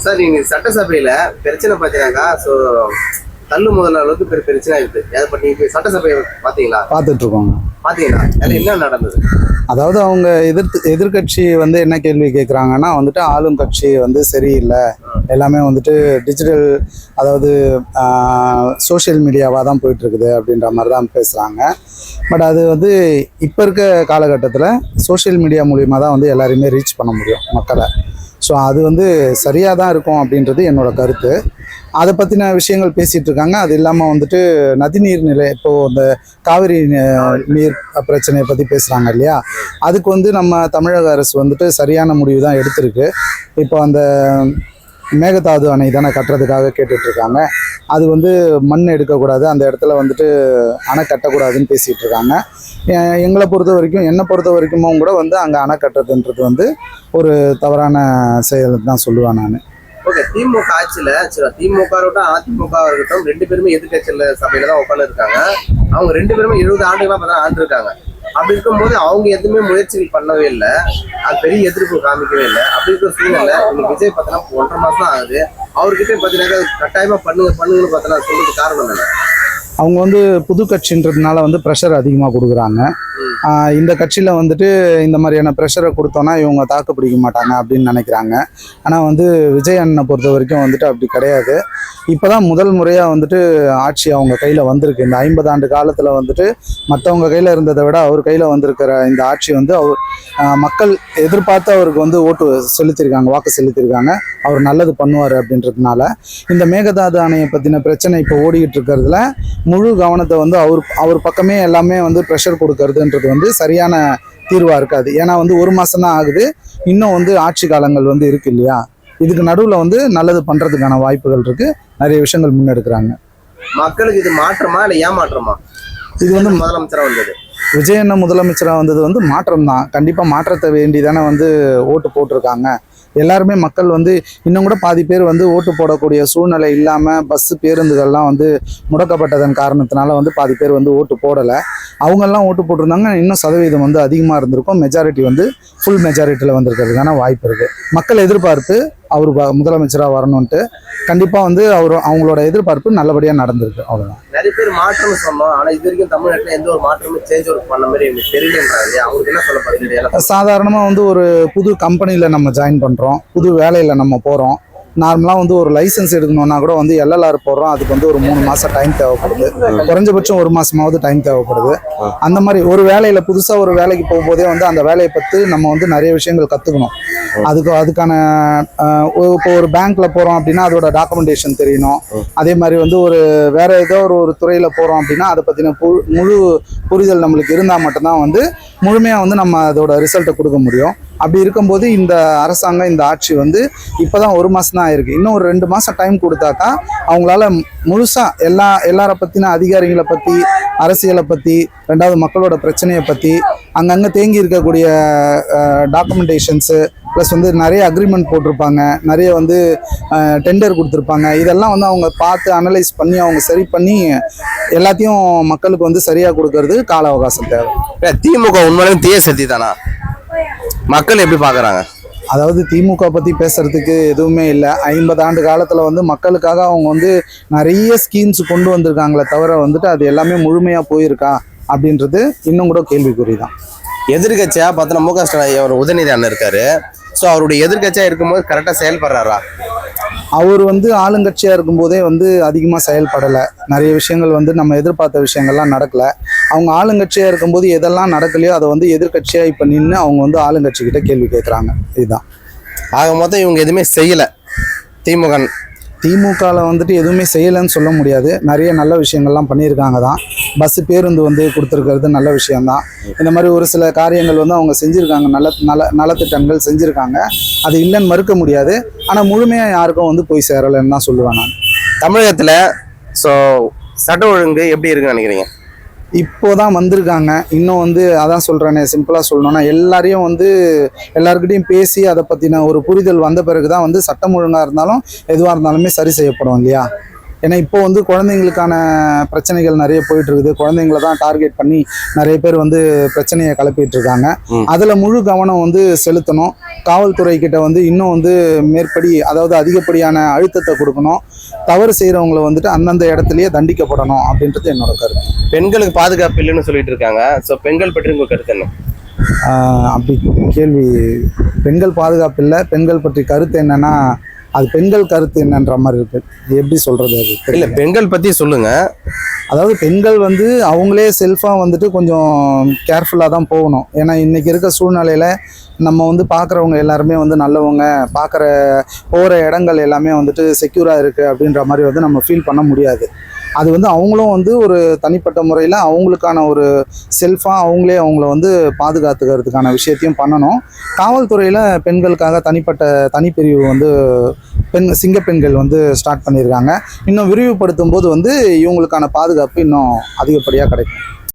Sir நீங்க சட்டசபையில பிரச்சனை பார்த்தீங்கன்னாக்கா தள்ளு முதல் அளவுக்கு பெரிய பிரச்சனை இருக்கு. அதை பற்றி சட்டசபையை பார்த்தீங்களா? பார்த்துட்டு இருக்கோங்க. பார்த்தீங்களா? அது என்ன நடந்தது? அதாவது அவங்க எதிர்கட்சி வந்து என்ன கேள்வி கேட்குறாங்கன்னா வந்துட்டு ஆளும் கட்சி வந்து சரியில்லை, எல்லாமே வந்துட்டு டிஜிட்டல், அதாவது சோஷியல் மீடியாவாக தான் போயிட்டுருக்குது அப்படின்ற மாதிரி தான் பேசுகிறாங்க. பட் அது வந்து இப்போ இருக்க காலகட்டத்தில் சோஷியல் மீடியா மூலிமா தான் வந்து எல்லாரையுமே ரீச் பண்ண முடியும் மக்களை. ஸோ அது வந்து சரியாக தான் இருக்கும் அப்படின்றது என்னோடய கருத்து. அதை பற்றின விஷயங்கள் பேசிகிட்டு இருக்காங்க. அது இல்லாமல் வந்துட்டு நதிநீர் நிலை, இப்போது இந்த காவிரி நீர் பிரச்சனையை பற்றி பேசுகிறாங்க இல்லையா, அதுக்கு வந்து நம்ம தமிழக அரசு வந்துட்டு சரியான முடிவு தான் எடுத்திருக்கு. இப்போ அந்த மேகதாது அணை தானே கட்டுறதுக்காக கேட்டுட்ருக்காங்க. அது வந்து மண் எடுக்கக்கூடாது, அந்த இடத்துல வந்துட்டு அணை கட்டக்கூடாதுன்னு பேசிகிட்டு இருக்காங்க. என்னை பொறுத்த வரைக்கும் கூட வந்து அங்கே அணை கட்டுறதுன்றது வந்து ஒரு தவறான செயல் தான் சொல்லுவேன் நான். ஓகே, திமுக ஆட்சியில் திமுக இருக்கட்டும் அதிமுக இருக்கட்டும் ரெண்டு பேருமே எதிர்கட்சியில் சபையில தான் உட்காந்து இருக்காங்க. அவங்க ரெண்டு பேருமே 20 ஆண்டுகளாக பார்த்தா ஆண்டு இருக்காங்க. அப்படி இருக்கும்போது அவங்க எதுவுமே முயற்சிகள் பண்ணவே இல்லை, அது பெரிய எதிர்ப்பு காமிக்கவே இல்லை. அப்படி இருக்கிற சூழ்நிலை இன்னைக்கு விஜய் பார்த்தோன்னா 1.5 மாதம் தான் ஆகுது. அவர்கிட்ட பார்த்தீங்கன்னா கட்டாயமா பண்ணுங்கன்னு பார்த்தோன்னா சொல்றதுக்கு காரணம் என்ன? அவங்க வந்து புது கட்சின்றதுனால வந்து ப்ரெஷர் அதிகமாக கொடுக்குறாங்க. இந்த கட்சியில் வந்துட்டு இந்த மாதிரியான ப்ரெஷரை கொடுத்தோன்னா இவங்க தாக்கு பிடிக்க மாட்டாங்க அப்படின்னு நினைக்கிறாங்க. ஆனால் வந்து விஜய் அண்ணனை பொறுத்த வரைக்கும் வந்துட்டு அப்படி கிடையாது. இப்போ தான் முதல் முறையாக வந்துட்டு ஆட்சி அவங்க கையில் வந்திருக்கு. இந்த 50 ஆண்டு காலத்தில் வந்துட்டு மற்றவங்க கையில் இருந்ததை விட அவர் கையில் வந்திருக்கிற இந்த ஆட்சி வந்து மக்கள் எதிர்பார்த்து அவருக்கு வந்து வாக்கு செலுத்தியிருக்காங்க. அவர் நல்லது பண்ணுவார் அப்படின்றதுனால இந்த மேகதாது அணையை பற்றின பிரச்சனை இப்போ ஓடிக்கிட்டு இருக்கிறதுல முழு கவனத்தை வந்து அவர் பக்கமே எல்லாமே வந்து ப்ரெஷர் கொடுக்கறதுன்றது வந்து சரியான தீர்வாக இருக்காது. ஏன்னா வந்து 1 மாதம் தான் ஆகுது, இன்னும் வந்து ஆட்சி காலங்கள் வந்து இருக்கு இல்லையா. இதுக்கு நடுவில் வந்து நல்லது பண்ணுறதுக்கான வாய்ப்புகள் இருக்கு, நிறைய விஷயங்கள் முன்னெடுக்கிறாங்க. மக்களுக்கு இது மாற்றமா இல்லை ஏமாற்றமா? இது வந்து முதலமைச்சராக வந்தது, விஜய் அண்ணன் முதலமைச்சராக வந்தது வந்து மாற்றம் தான். கண்டிப்பாக மாற்றத்தை வேண்டி தானே வந்து ஓட்டு போட்டிருக்காங்க. எல்லாருமே மக்கள் வந்து இன்னும் கூட பாதி பேர் வந்து ஓட்டு போடக்கூடிய சூழ்நிலை இல்லாமல் பஸ்ஸு பேருந்துகள்லாம் வந்து முடக்கப்பட்டதன் காரணத்தினால வந்து பாதி பேர் வந்து ஓட்டு போடலை. அவங்கெல்லாம் ஓட்டு போட்டிருந்தாங்க, இன்னும் சதவீதம் வந்து அதிகமாக இருந்திருக்கும். மெஜாரிட்டி வந்து ஃபுல் மெஜாரிட்டியில் வந்திருக்கிறதுக்கான வாய்ப்பு இருக்குது. மக்கள் எதிர்பார்ப்பு அவர் முதலமைச்சராக வரணுன்ட்டு கண்டிப்பாக வந்து அவங்களோட எதிர்பார்ப்பு நல்லபடியாக நடந்திருக்கு. அவ்வளோதான். நிறைய பேர் மாற்றம் சொன்னோம், ஆனால் இது வரைக்கும் தமிழ்நாட்டில் எந்த ஒரு மாற்றமும் சேஞ்ச் பண்ண மாதிரி எனக்கு தெரியலன்றாங்க. அவங்களுக்கு என்ன சொல்ல போறீங்க? சாதாரணமாக வந்து ஒரு புது கம்பெனியில் நம்ம ஜாயின் பண்ணுறோம், புது வேலையில் நம்ம போகிறோம். நார்மலாக வந்து ஒரு லைசன்ஸ் எடுக்கணும்னா கூட வந்து LLR போடுறோம், அதுக்கு வந்து ஒரு 3 மாதம் டைம் தேவைப்படுது, குறைஞ்சபட்சம் 1 மாதமாவது டைம் தேவைப்படுது. அந்த மாதிரி ஒரு வேலையில் புதுசாக ஒரு வேலைக்கு போகும்போதே வந்து அந்த வேலையை பற்றி நம்ம வந்து நிறைய விஷயங்கள் கற்றுக்கணும். அதுக்கான இப்போ ஒரு பேங்க்ல போகிறோம் அப்படின்னா அதோட டாக்குமெண்டேஷன் தெரியணும். அதே மாதிரி வந்து வேற ஏதோ ஒரு துறையில் போகிறோம் அப்படின்னா அதை பற்றின முழு புரிதல் நம்மளுக்கு இருந்தால் மட்டும்தான் வந்து முழுமையாக வந்து நம்ம அதோட ரிசல்ட்டை கொடுக்க முடியும். அப்படி இருக்கும்போது இந்த அரசாங்கம், இந்த ஆட்சி வந்து இப்போ தான் 1 மாதம் தான் ஆயிருக்கு. இன்னும் ஒரு 2 மாதம் டைம் கொடுத்தாக்கா அவங்களால முழுசாக எல்லாரை பற்றின அதிகாரிகளை பற்றி, அரசியலை பற்றி, ரெண்டாவது மக்களோட பிரச்சனையை பற்றி, அங்கங்கே தேங்கி இருக்கக்கூடிய டாக்குமெண்டேஷன்ஸு ப்ளஸ் வந்து நிறைய அக்ரிமெண்ட் போட்டிருப்பாங்க, நிறைய வந்து டெண்டர் கொடுத்துருப்பாங்க. இதெல்லாம் வந்து அவங்க பார்த்து அனலைஸ் பண்ணி அவங்க சரி பண்ணி எல்லாத்தையும் மக்களுக்கு வந்து சரியாக கொடுக்கறது கால அவகாசம் தேவை. திமுக உண்மையிலும் தீய சக்தி தானா? மக்கள் எப்படி பார்க்குறாங்க? அதாவது திமுக பற்றி பேசுறதுக்கு எதுவுமே இல்லை. 50 ஆண்டு காலத்தில் வந்து மக்களுக்காக அவங்க வந்து நிறைய ஸ்கீம்ஸ் கொண்டு வந்திருக்காங்களே தவிர வந்துட்டு அது எல்லாமே முழுமையாக போயிருக்கா அப்படின்றது இன்னும் கூட கேள்விக்குறி தான். எதிர்கட்சியாக பார்த்தோன்னா மு க ஸ்டாலின் அவர் உதயநிதி அண்ணன் இருக்காரு. ஸோ அவருடைய எதிர்கட்சியாக இருக்கும்போது கரெக்டாக செயல்படுறாரா? அவர் வந்து ஆளுங்கட்சியாக இருக்கும்போதே வந்து அதிகமாக செயல்படலை. நிறைய விஷயங்கள் வந்து நம்ம எதிர்பார்த்த விஷயங்கள்லாம் நடக்கலை. அவங்க ஆளுங்கட்சியாக இருக்கும்போது எதெல்லாம் நடக்கலையோ அதை வந்து எதிர்கட்சியாக இப்போ நின்று அவங்க வந்து ஆளுங்கட்சிக்கிட்ட கேள்வி கேட்குறாங்க. இதுதான். ஆக மொத்தம் இவங்க எதுவுமே செய்யலை. திமுகவில் வந்துட்டு எதுவுமே செய்யலைன்னு சொல்ல முடியாது. நிறைய நல்ல விஷயங்கள்லாம் பண்ணியிருக்காங்க தான். பஸ்ஸு பேருந்து வந்து கொடுத்துருக்கிறது நல்ல விஷயந்தான். இந்த மாதிரி ஒரு சில காரியங்கள் வந்து அவங்க செஞ்சுருக்காங்க, நலத்திட்டங்கள் செஞ்சுருக்காங்க. அது இல்லைன்னு மறுக்க முடியாது. ஆனால் முழுமையாக யாருக்கும் வந்து போய் சேரலைன்னு தான் சொல்லுவேன் நான். தமிழகத்தில் சட்ட ஒழுங்கு எப்படி இருக்குன்னு நினைக்கிறீங்க? இப்போதான் வந்திருக்காங்க. இன்னும் வந்து அதான் சொல்கிறேனே, சிம்பிளாக சொல்லணும்னா எல்லாருக்கிட்டையும் பேசி அதை பற்றின ஒரு புரிதல் வந்த பிறகு தான் வந்து சட்டம் ஒழுங்காக இருந்தாலும் எதுவாக இருந்தாலுமே சரி செய்யப்படும் இல்லையா. ஏன்னா இப்போ வந்து குழந்தைங்களுக்கான பிரச்சனைகள் நிறைய போயிட்டு இருக்குது. குழந்தைங்கள தான் டார்கெட் பண்ணி நிறைய பேர் வந்து பிரச்சனையை கிளப்பிட்டு இருக்காங்க. அதில் முழு கவனம் வந்து செலுத்தணும். காவல்துறை கிட்ட வந்து இன்னும் வந்து மேற்படி, அதாவது அதிகப்படியான அழுத்தத்தை கொடுக்கணும். தவறு செய்கிறவங்களை வந்துட்டு அந்தந்த இடத்துலயே தண்டிக்கப்படணும் அப்படின்றது என்னோட கருத்து. பெண்களுக்கு பாதுகாப்பு இல்லைன்னு சொல்லிட்டு இருக்காங்க. ஸோ பெண்கள் பற்றி உங்க கருத்து என்ன? அப்படி கேள்வி, பெண்கள் பாதுகாப்பு இல்லை, பெண்கள் பற்றி கருத்து என்னன்னா அது பெண்கள் கருத்து என்னன்ற மாதிரி இருக்கு. எப்படி சொல்றது அது இல்ல, தெரியல. பெண்கள் பத்தி சொல்லுங்க. அதாவது பெண்கள் வந்து அவங்களே செல்ஃபாக வந்துட்டு கொஞ்சம் கேர்ஃபுல்லாக தான் போகணும். ஏன்னா இன்றைக்கி இருக்க சூழ்நிலையில் நம்ம வந்து பார்க்குறவங்க எல்லாருமே வந்து நல்லவங்க, பார்க்குற போகிற இடங்கள் எல்லாமே வந்துட்டு செக்யூராக இருக்குது அப்படின்ற மாதிரி வந்து நம்ம ஃபீல் பண்ண முடியாது. அது வந்து அவங்களும் வந்து ஒரு தனிப்பட்ட முறையில் அவங்களுக்கான ஒரு செல்ஃபாக அவங்களே அவங்கள வந்து பாதுகாத்துக்கிறதுக்கான விஷயத்தையும் பண்ணணும். காவல்துறையில் பெண்களுக்காக தனிப்பிரிவு வந்து சிங்கப்பெண்கள் வந்து ஸ்டார்ட் பண்ணியிருக்காங்க. இன்னும் விரிவுபடுத்தும் போது வந்து இவங்களுக்கான பாதுகாப்பு இன்னும் அதிகப்படியாக கிடைக்கும்.